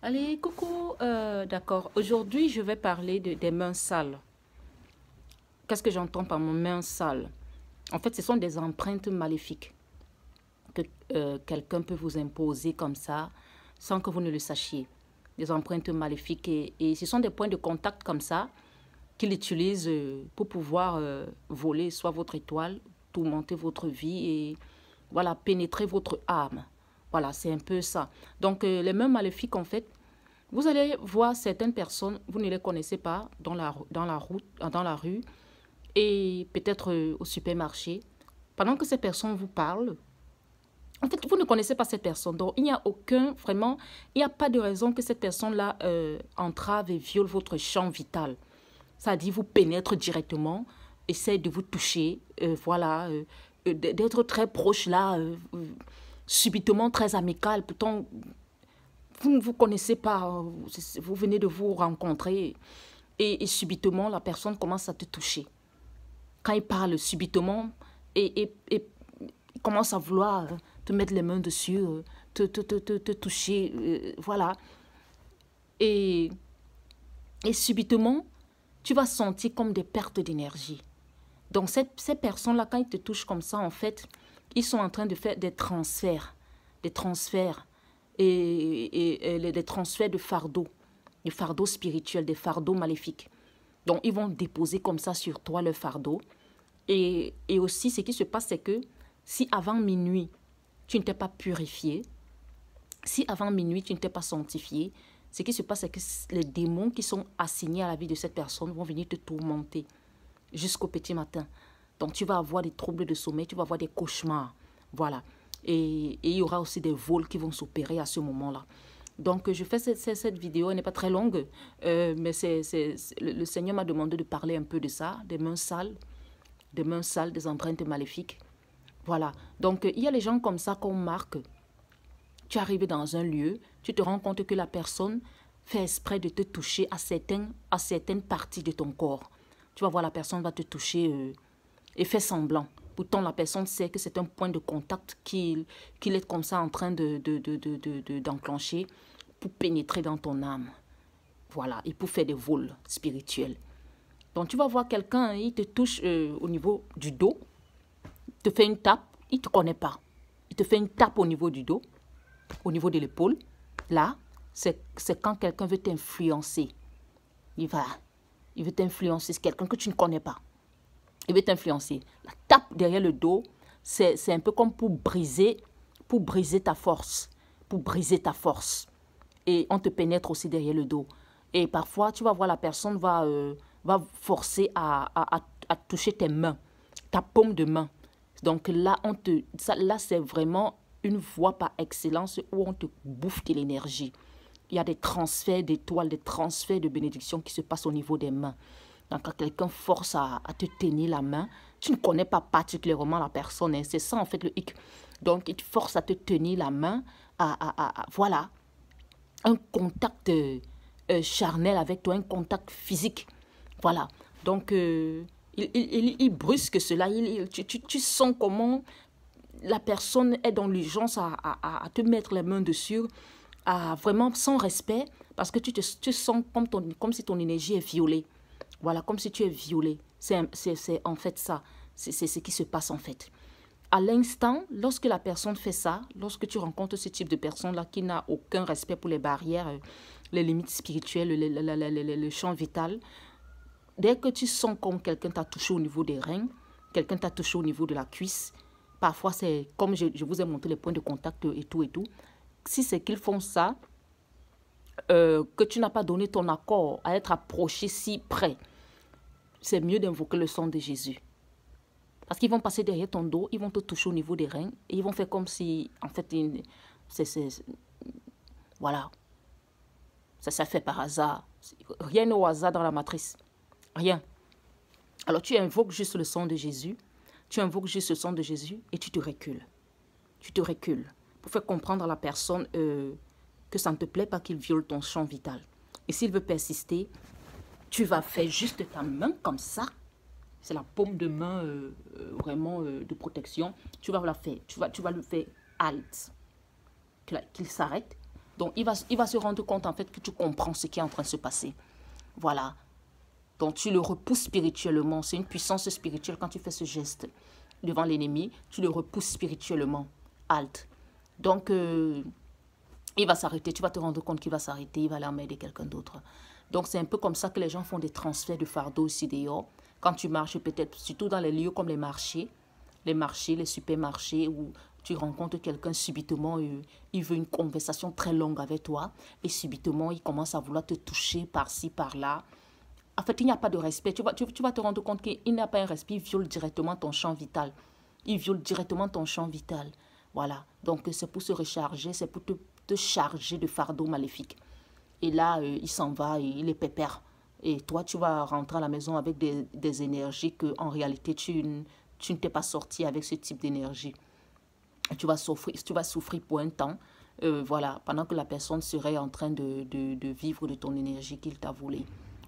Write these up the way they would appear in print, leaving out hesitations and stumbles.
Allez, coucou, d'accord. Aujourd'hui, je vais parler des mains sales. Qu'est-ce que j'entends par mains sales? En fait, ce sont des empreintes maléfiques que quelqu'un peut vous imposer comme ça, sans que vous ne le sachiez. Des empreintes maléfiques et ce sont des points de contact comme ça qu'il utilise pour pouvoir voler soit votre étoile, tourmenter votre vie et voilà, pénétrer votre âme. Voilà, c'est un peu ça. Donc, les mains maléfiques, en fait, vous allez voir certaines personnes, vous ne les connaissez pas dans la rue et peut-être au supermarché. Pendant que ces personnes vous parlent, en fait, vous ne connaissez pas cette personne. Donc, il n'y a vraiment, il n'y a pas de raison que cette personne-là entrave et viole votre champ vital. Ça dit, vous pénètre directement, essaie de vous toucher, voilà, d'être très proche là, subitement très amical. Pourtant, vous ne vous connaissez pas, vous venez de vous rencontrer et subitement la personne commence à te toucher. Quand il parle subitement et il commence à vouloir te mettre les mains dessus, te toucher, voilà. Et, et subitement, tu vas sentir comme des pertes d'énergie. Donc ces personnes-là, quand ils te touchent comme ça, en fait, ils sont en train de faire des transferts des transferts de fardeaux spirituels, des fardeaux maléfiques. Donc, ils vont déposer comme ça sur toi le fardeau. Et aussi, ce qui se passe, c'est que si avant minuit, tu ne t'es pas purifié, si avant minuit, tu ne t'es pas sanctifié, ce qui se passe, c'est que les démons qui sont assignés à la vie de cette personne vont venir te tourmenter jusqu'au petit matin. Donc, tu vas avoir des troubles de sommeil, tu vas avoir des cauchemars. Voilà. Et il y aura aussi des vols qui vont s'opérer à ce moment-là. Donc, je fais cette vidéo, elle n'est pas très longue, mais le Seigneur m'a demandé de parler un peu de ça, des mains sales, des empreintes maléfiques. Voilà. Donc, il y a les gens comme ça qu'on marque. Tu arrives dans un lieu, tu te rends compte que la personne fait exprès de te toucher à certaines parties de ton corps. Tu vas voir, la personne va te toucher et fait semblant. Pourtant, la personne sait que c'est un point de contact qu'il est comme ça en train d'enclencher pour pénétrer dans ton âme. Voilà, et pour faire des vols spirituels. Donc, tu vas voir quelqu'un, il te touche au niveau du dos, il te fait une tape, il ne te connaît pas. Il te fait une tape au niveau du dos, au niveau de l'épaule. Là, c'est quand quelqu'un veut t'influencer. Il veut t'influencer, c'est quelqu'un que tu ne connais pas. Il veut t'influencer. La tape derrière le dos, c'est un peu comme pour briser ta force. Pour briser ta force. Et on te pénètre aussi derrière le dos. Et parfois, tu vas voir, la personne va forcer à toucher tes mains, ta paume de main. Donc là, là c'est vraiment une voie par excellence où on te bouffe de l'énergie. Il y a des transferts d'étoiles, des transferts de bénédictions qui se passent au niveau des mains. Donc, quand quelqu'un force à te tenir la main, tu ne connais pas particulièrement la personne. Hein, c'est ça, en fait, le hic. Donc, il te force à te tenir la main, voilà, un contact charnel avec toi, un contact physique. Voilà. Donc, il brusque cela. Tu sens comment la personne est dans l'urgence à te mettre les mains dessus, vraiment sans respect, parce que tu sens comme si ton énergie est violée. Voilà, comme si tu es violé. C'est en fait ça. C'est ce qui se passe en fait. À l'instant, lorsque la personne fait ça, lorsque tu rencontres ce type de personne-là qui n'a aucun respect pour les barrières, les limites spirituelles, le champ vital, dès que tu sens comme quelqu'un t'a touché au niveau des reins, quelqu'un t'a touché au niveau de la cuisse, parfois c'est comme je vous ai montré les points de contact et tout. Si c'est qu'ils font ça, que tu n'as pas donné ton accord à être approché si près, c'est mieux d'invoquer le sang de Jésus. Parce qu'ils vont passer derrière ton dos, ils vont te toucher au niveau des reins et ils vont faire comme si, en fait, voilà, ça fait par hasard. Rien n'est au hasard dans la matrice. Rien. Alors tu invoques juste le sang de Jésus, tu invoques juste le sang de Jésus et tu te recules. Tu te recules pour faire comprendre à la personne que ça ne te plaît pas qu'il viole ton champ vital. Et s'il veut persister, tu vas faire juste ta main comme ça. C'est la paume de main vraiment de protection. Tu vas la faire, tu vas le faire halt. Qu'il s'arrête. Donc, il va se rendre compte, en fait, que tu comprends ce qui est en train de se passer. Voilà. Donc, tu le repousses spirituellement. C'est une puissance spirituelle quand tu fais ce geste devant l'ennemi. Tu le repousses spirituellement. Halte. Donc, il va s'arrêter. Tu vas te rendre compte qu'il va s'arrêter. Il va aller emmerder quelqu'un d'autre. Donc, c'est un peu comme ça que les gens font des transferts de fardeau aussi dehors. Quand tu marches, peut-être, surtout dans les lieux comme les marchés, les supermarchés, où tu rencontres quelqu'un subitement, il veut une conversation très longue avec toi, et subitement, il commence à vouloir te toucher par-ci, par-là. En fait, il n'y a pas de respect. Tu vas te rendre compte qu'il n'y a pas un respect. Il viole directement ton champ vital. Il viole directement ton champ vital. Voilà. Donc, c'est pour se recharger, c'est pour te charger de fardeaux maléfiques. Et là, il s'en va, il est pépère. Et toi, tu vas rentrer à la maison avec des énergies que, en réalité, tu ne t'es pas sorti avec ce type d'énergie. Tu vas souffrir pour un temps, voilà, pendant que la personne serait en train de vivre de ton énergie qu'il t'a volée.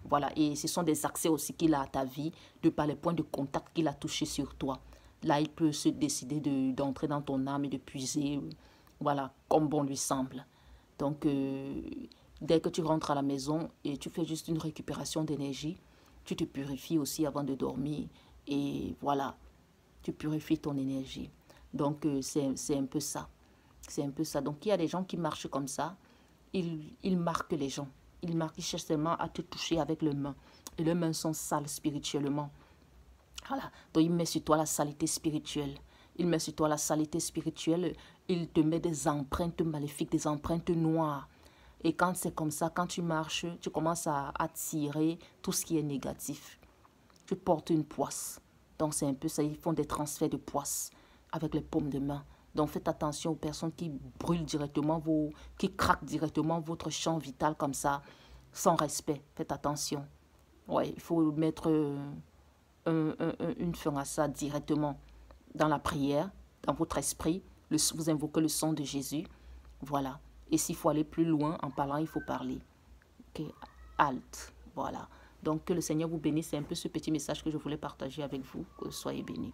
Voilà, et ce sont des accès aussi qu'il a à ta vie, de par les points de contact qu'il a touchés sur toi. Là, il peut se décider d'entrer dans ton âme et de puiser, voilà, comme bon lui semble. Donc, dès que tu rentres à la maison et tu fais juste une récupération d'énergie, tu te purifies aussi avant de dormir. Et voilà, tu purifies ton énergie. Donc, c'est un peu ça. C'est un peu ça. Donc, il y a des gens qui marchent comme ça. Ils marquent les gens. Ils cherchent seulement à te toucher avec les mains. Et les mains sont sales spirituellement. Voilà. Donc, il met sur toi la saleté spirituelle. Il met sur toi la saleté spirituelle. Il te met des empreintes maléfiques, des empreintes noires. Et quand c'est comme ça, quand tu marches, tu commences à attirer tout ce qui est négatif. Tu portes une poisse. Donc, c'est un peu ça. Ils font des transferts de poisse avec les paumes de main. Donc, faites attention aux personnes qui brûlent directement, qui craquent directement votre champ vital comme ça, sans respect. Faites attention. Ouais, il faut mettre une fin à ça directement dans la prière, dans votre esprit. Vous invoquez le sang de Jésus. Voilà. Et s'il faut aller plus loin, en parlant, il faut parler. Ok, halte. Voilà. Donc, que le Seigneur vous bénisse. C'est un peu ce petit message que je voulais partager avec vous. Que soyez bénis.